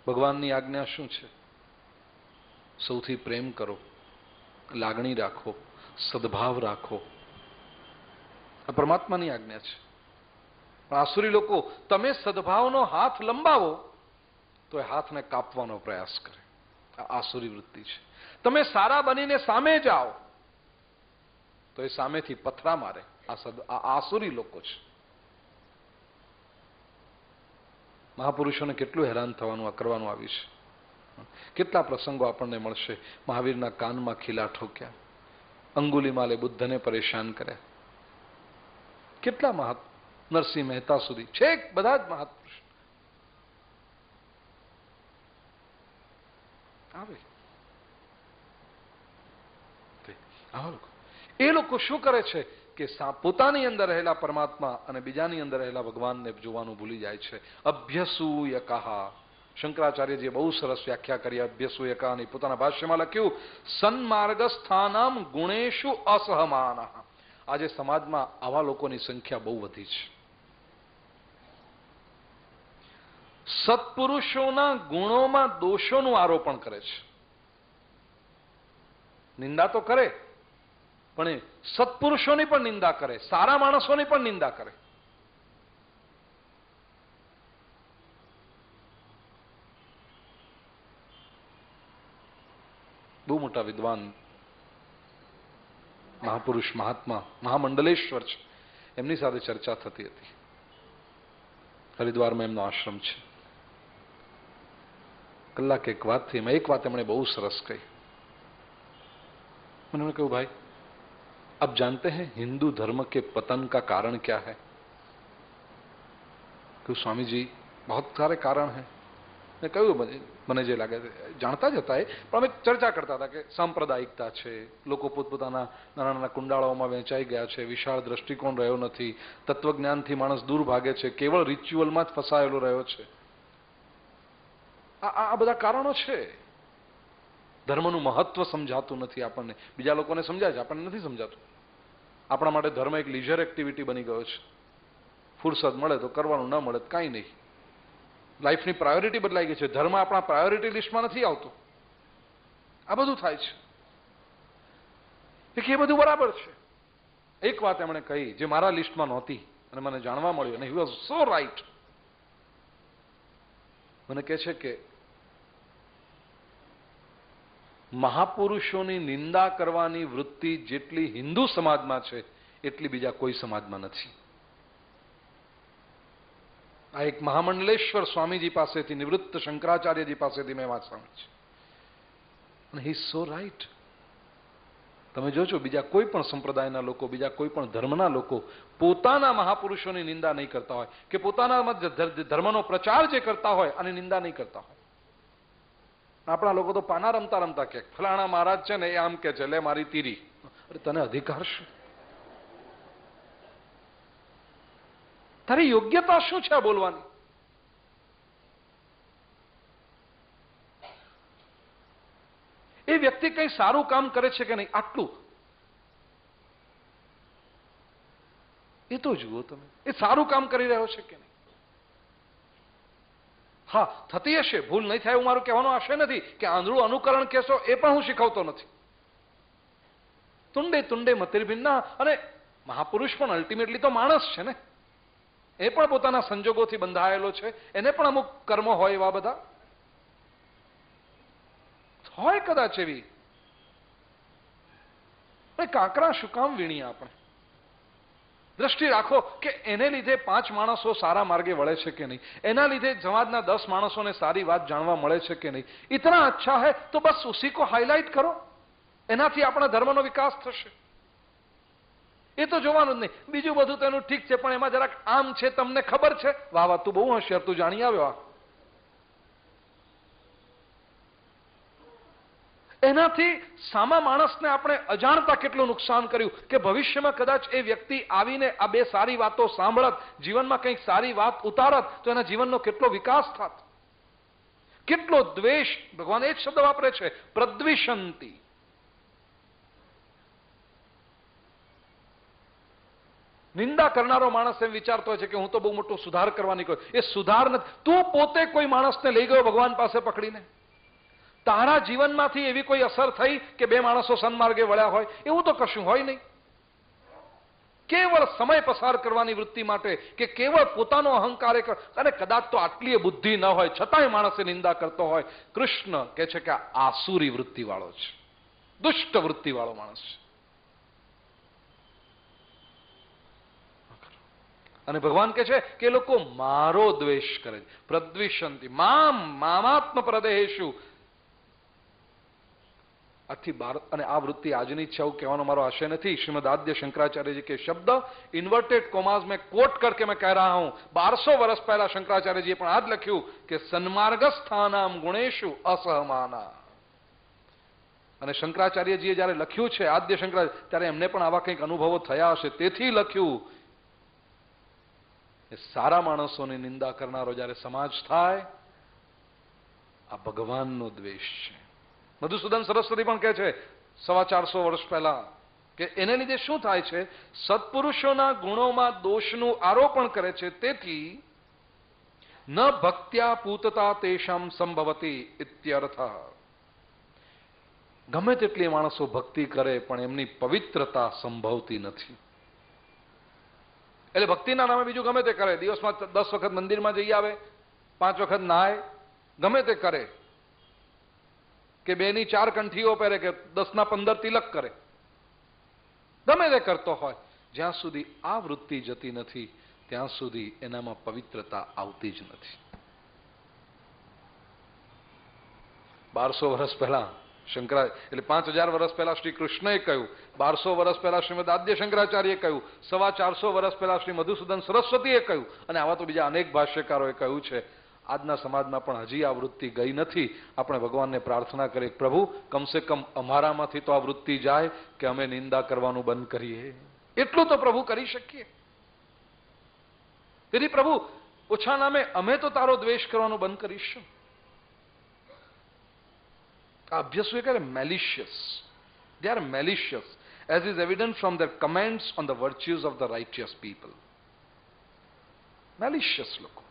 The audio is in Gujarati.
ભગવાનની આજ્ઞા શું છે? સૌથી પ્રેમ કરો, લાગણી રાખો, સદભાવ રાખો. આ પરમાત્માની આજ્ઞા છે. પણ આસુરી લોકો તમે સદભાવનો હાથ લંબાવો તો એ હાથને કાપવાનો પ્રયાસ કરે. આ આસુરી વૃત્તિ છે. તમે સારા બનીને સામે જાઓ તો એ સામેથી પથરા મારે. આ આસુરી લોકો છે. મહાપુરુષોને કેટલું હેરાન થવાનું આ કરવાનું આવ્યું છે. કેટલા પ્રસંગો આપણને મળશે. મહાવીરના કાનમાં ખીલા ઠોક્યા, અંગુલીમાલે બુદ્ધને પરેશાન કર્યા. કેટલા નરસિંહ મહેતા સુધી છેક બધા જ મહાપુરુષ આવે. એ લોકો શું કરે છે કે પોતાની અંદર રહેલા પરમાત્મા અને બીજાની અંદર રહેલા ભગવાનને જોવાનું ભૂલી જાય છે. અભ્યસૂયકઃ, શંકરાચાર્યજીએ બહુ સરસ વ્યાખ્યા કરી અભ્યસૂયકાની. પોતાના ભાષ્યમાં લખ્યું, સન્માર્ગસ્થાનામ ગુણેશુ અસહમાનઃ. આજે સમાજમાં આવા લોકોની સંખ્યા બહુ વધી છે. સત્પુરુષોના ગુણોમાં દોષોનું આરોપણ કરે છે. નિંદા તો કરે, પણ એ સત્પુરુષોની પણ નિંદા કરે, સારા માણસોની પણ નિંદા કરે. બહુ મોટા વિદ્વાન મહાપુરુષ, મહાત્મા, મહામંડલેશ્વર છે. એમની સાથે ચર્ચા થતી હતી. હરિદ્વારમાં એમનો આશ્રમ છે. કલાક એક વાત થઈ. એક વાત એમણે બહુ સરસ કહી. उन्होंने कहा, भाई आप जानते हैं हिंदू धर्म के पतन का कारण क्या है? क्यों स्वामी जी, बहुत सारे कारण हैं. મેં કહ્યું મને જે લાગે જાણતા જ હતા. પણ અમે ચર્ચા કરતા હતા કે સાંપ્રદાયિકતા છે, લોકો પોતપોતાના નાના નાના કુંડાળાઓમાં વહેંચાઈ ગયા છે, વિશાળ દ્રષ્ટિકોણ રહ્યો નથી, તત્વજ્ઞાનથી માણસ દૂર ભાગે છે, કેવળ રિચ્યુઅલમાં જ ફસાયેલો રહ્યો છે. આ બધા કારણો છે. ધર્મનું મહત્વ સમજાતું નથી આપણને. બીજા લોકોને સમજાય છે, આપણને નથી સમજાતું. આપણા માટે ધર્મ એક લીઝર એક્ટિવિટી બની ગયો છે. ફુરસદ મળે તો કરવાનું, ન મળે તો કાંઈ નહીં. લાઈફની પ્રાયોરિટી બદલાઈ ગઈ છે. ધર્મ આપણા પ્રાયોરિટી લિસ્ટમાં નથી આવતો. આ બધું થાય છે. એ બધું બરાબર છે. એક વાત એમણે કહી જે મારા લિસ્ટમાં નહોતી અને મને જાણવા મળ્યું, અને હી વોઝ સો રાઈટ. મને કહે છે કે મહાપુરુષોની નિંદા કરવાની વૃત્તિ જેટલી હિન્દુ સમાજમાં છે એટલી બીજા કોઈ સમાજમાં નથી. આ એક મહામંડલેશ્વર સ્વામીજી પાસેથી, નિવૃત્ત શંકરાચાર્યજી પાસેથી મેં વાત સાંભળી છે. અને હી સો રાઈટ. તમે જોજો બીજા કોઈ પણ સંપ્રદાયના લોકો, બીજા કોઈ પણ ધર્મના લોકો પોતાના મહાપુરુષોની નિંદા નહીં કરતા હોય, કે પોતાના ધર્મનો પ્રચાર જે કરતા હોય અને નિંદા નહીં કરતા હોય. આપણા લોકો તો પાના રમતા રમતા કે ફલાણા મહારાજ છે ને એ આમ કે છે, લે મારી તીરી. અરે તને અધિકાર શું? તારી યોગ્યતા શું છે આ બોલવાની? એ વ્યક્તિ કઈ સારું કામ કરે છે કે નહીં, આટલું એ તો જુઓ તમે. એ સારું કામ કરી રહ્યો છે કે નહીં? હા, થતી હશે, ભૂલ નહીં થાય એવું મારું કહેવાનો આશય નથી કે આંધળું અનુકરણ કહેશો એ પણ હું શીખવતો નથી. તુંડે તુંડે મતિર્ભિન્ના. અને મહાપુરુષ પણ અલ્ટિમેટલી તો માણસ છે ને. એ પણ પોતાના સંજોગોથી બંધાયેલો છે. એને પણ અમુક કર્મો હોય, એવા બધા હોય કદાચ એવી. કાંકરા શું કામ વીણીએ આપણે? દ્રષ્ટિ રાખો કે એને લીધે 5 માણસો સારા માર્ગે વળે છે કે નહીં, એના લીધે સમાજના 10 માણસોને સારી વાત જાણવા મળે છે કે નહીં. ઇતના અચ્છા હૈ તો બસ ઉસી કો હાઇલાઇટ કરો. એનાથી આપણા ધર્મનો વિકાસ થશે. એ તો જોવાનું જ નહીં. બીજું બધું તો એનું ઠીક છે, પણ એમાં જરાક આમ છે, તમને ખબર છે, વાહ વાહ તું બહુ હોશિયાર, તું જાણી આવ્યો. એનાથી સામા માણસને આપણે અજાણતા કેટલું નુકસાન કર્યું કે ભવિષ્યમાં કદાચ એ વ્યક્તિ આવીને આ 2 સારી વાતો સાંભળત, જીવનમાં કંઈક સારી વાત ઉતારત તો એના જીવનનો કેટલો વિકાસ થાત. કેટલો દ્વેષ, ભગવાન એ જ શબ્દ વાપરે છે, પ્રદ્વિષંતી. નિંદા કરનારો માણસ એમ વિચારતો હોય છે કે હું તો બહુ મોટો સુધાર કરવાની કોઈ, એ સુધાર નથી. તું પોતે કોઈ માણસને લઈ ગયો ભગવાન પાસે પકડીને, તારા જીવનમાંથી એવી કોઈ અસર થઈ કે બે માણસો સન્માર્ગે વળ્યા હોય? એવું તો કશું હોય નહીં. કેવળ સમય પસાર કરવાની વૃત્તિ માટે કે કેવળ પોતાનો અહંકાર, અને કદાચ તો આટલી બુદ્ધિ ન હોય છતાંય માણસે નિંદા કરતો હોય. કૃષ્ણ કહે છે કે આ આસુરી વૃત્તિ વાળો છે, દુષ્ટ વૃત્તિ વાળો માણસ છે. અને ભગવાન કહે છે કે લોકો મારો દ્વેષ કરે છે. પ્રદ્વિષંતિ મામ મામાત્મ પ્રદેહેશુ. આથી અને આ વૃત્તિ આજની છે એવું કહેવાનો મારો આશય નથી. श्रीमद् आद्य शंकराचार्य जी के शब्द इन्वर्टेड कोमास में कोट करके मैं कह रहा हूं. 1200 वर्ष पहला शंकराचार्य जी પણ આ જ લખ્યું કે સન્માર્ગસ્થાનામ ગુણેશુ અસહમાના. અને શંકરાચાર્યજીએ જ્યારે લખ્યું છે આદ્ય શંકરાચાર્ય, ત્યારે એમને પણ આવા કંઈક અનુભવો થયા હશે, તેથી લખ્યું. સારા માણસોની નિંદા કરનારો જ્યારે સમાજ થાય, આ ભગવાનનો દ્વેષ છે. મધુસૂદન સરસ્વતી પણ કહે છે 450 વર્ષ પહેલા કે એને લીધે શું થાય છે? સત્પુરુષોના ગુણોમાં દોષનું આરોપણ કરે છે. તેથી ન ભક્ત્યા પૂતતા તેષામ સંભવતી ઇત્યર્થ. ગમે તેટલી માણસો ભક્તિ કરે પણ એમની પવિત્રતા સંભવતી નથી. એટલે ભક્તિના નામે બીજું ગમે તે કરે, દિવસમાં 10 વખત મંદિરમાં જઈ આવે, 5 વખત નાય, ગમે તે કરે, કે 2 ની 4 કંઠીઓ પહેરે, કે 10 ના 15 તિલક કરે, ગમે તે કરતો હોય, જ્યાં સુધી આ વૃત્તિ જતી નથી ત્યાં સુધી એનામાં પવિત્રતા આવતી જ નથી. 1200 વર્ષ પહેલા એટલે 5000 વર્ષ પહેલા શ્રી કૃષ્ણએ કહ્યું, 1200 વર્ષ પહેલા શ્રીમદ આદ્ય શંકરાચાર્યએ કહ્યું, 450 વર્ષ પહેલા શ્રી મધુસૂદન સરસ્વતીએ કહ્યું, અને આવા તો બીજા અનેક ભાષ્યકારોએ કહ્યું છે. આજના સમાજમાં પણ હજી આ વૃત્તિ ગઈ નથી. આપણે ભગવાનને પ્રાર્થના કરીએ, પ્રભુ કમસે કમ અમારામાંથી તો આ વૃત્તિ જાય કે અમે નિંદા કરવાનું બંધ કરીએ. એટલું તો પ્રભુ કરી શકીએ. તેથી પ્રભુ ઓછા નામે અમે તો તારો દ્વેષ કરવાનું બંધ કરીશું. અભ્યાસુ એ કહે malicious. They are malicious, as is evident from their comments on the virtues of the righteous people. Malicious લોકો.